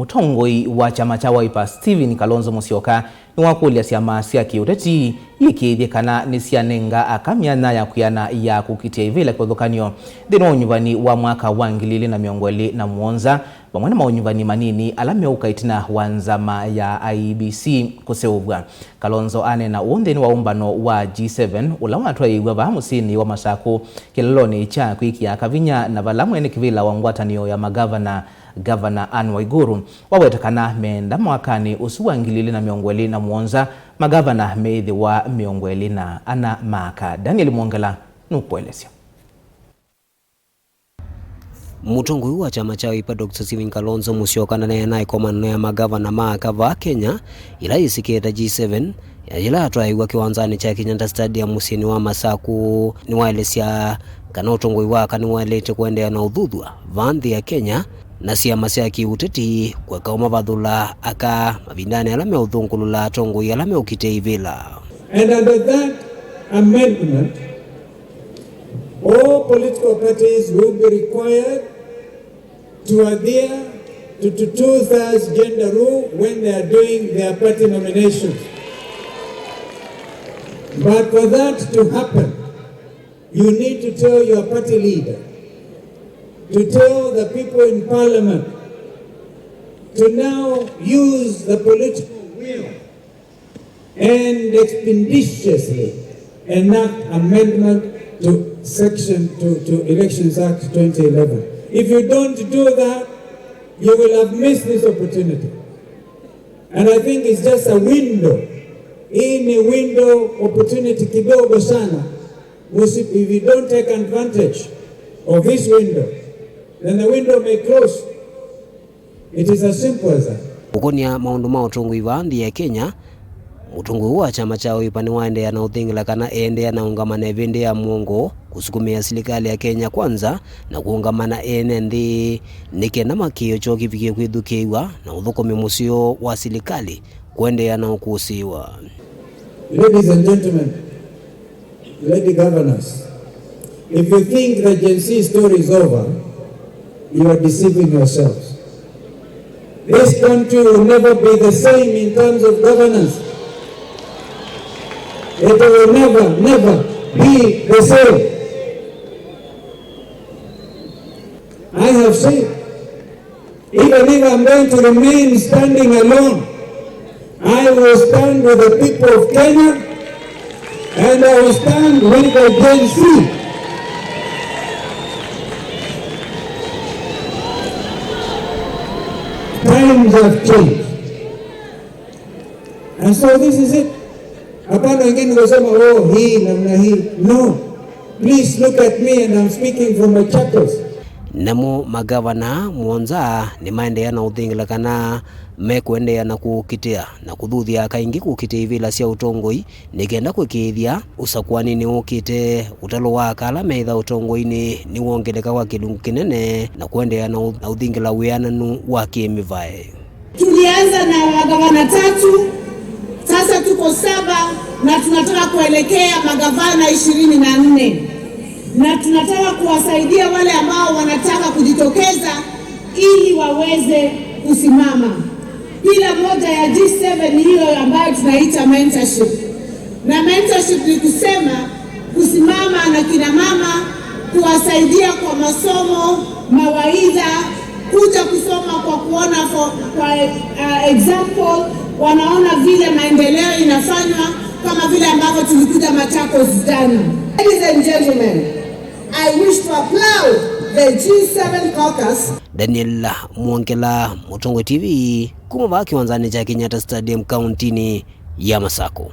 Mutongoi wa chama cha Wiper Stephen Kalonzo Musyoka ni wakulia siama cia kiuteti yikithikana ni cianenga akamyana ya kuyana ya kukitia ivila kwethukanio thina unyuvani wa mwaka wa 2027 pamwe na maunyuvani manini alameuka itina wa nzama ya IEBC kuseuvwa. Kalonzo anena unthini wa umbano wa G7 ula watwaiwa va musini wa Masaku kiloloni cha kwikia kavinya na vala mwene kivila wa ngwatanio ya magavana Governor Anne Waiguru wawetakana menda mwakani usu wa 2027 magavana meithi wa 20 maka. Daniel Mwongela nukuelezea. Mutongoi wa chama cha Wiper Dr. Stephen Kalonzo Musyoka na ikomano ya magavana maka va Kenya ila isiketa G7 ila atwaiwa kiwanzani cha Kenyatta Stadium musini wa Masaku ni waelesya kana utongoi waka ni waelete kuendea na udhudhwa vanthi ya Kenya na siama cia kiuteti kwa kauma vathula aka mavindani alame uthungulula atongoi alame ukite ivila. And under that amendment, all political parties will be required to adhere to the 2/3 gender rule when they are doing their party nominations. But for that to happen, you need to tell your party leader, to tell the people in parliament, to now use the political will and expeditiously enact amendment to to Elections Act 2011. If you don't do that, you will have missed this opportunity. And I think it's just a window. In a window opportunity kidogo sana. If you don't take advantage of this window, then the window may close. It is as simple as that. Ukonia maundu ma utongoi wa nthi ya Kenya, utongoi wa chama cha Wiper ni waendea na uthingila kana endea na ungamana evende ya muongo kusukumia serikali ya Kenya kwanza na kuungamana ene nthi nikenda makio cho kivikie kwithukiwa na uthukumi musio wa serikali kuendea na ukusiwa. Ladies and gentlemen, lady governors, if you think the Gen Z story is over, you are deceiving yourselves. This country will never be the same in terms of governance. It will never be the same. I have said, even if I'm going to remain standing alone, I will stand with the people of Kenya and I will stand with the Gen Z. Times have changed. And so this is it. Hapana wengine wasema hii namna hii. No. Please look at me and I'm speaking from my chapters. Namo magavana mwonza ni maendea na uthingila kana mekuendea na kukitia na kuthuthia kaingi kukitia ivila cia utongoi nikenda kwikithia usakwani ni ukite utalo wa kala meitha utongoi ni wongeleka kwa kilungu kinene na kuendea na uthingila wiananu wa kimivae. Tulianza na magavana 3, sasa tuko 7 na tunataka kuelekea magavana 24. Na tunataka kuwasaidia wale ambao wanataka kujitokeza ili waweze kusimama. Kila moja ya G7 hiyo ambayo tunaita mentorship. Na mentorship ni kusema kusimama na kina mama, kuwasaidia kwa masomo, mawaidha, kuja kusoma kwa kuona kwa example, wanaona vile maendeleo inafanywa kama vile ambavyo tulikuja Machakos jana. Ladies and gentlemen, I wish to applaud the G7 caucus. Daniel Mwongela, Mutongoi TV, kuma va kiwanzani cha Kenyatta Stadium kauntini ya Masaku.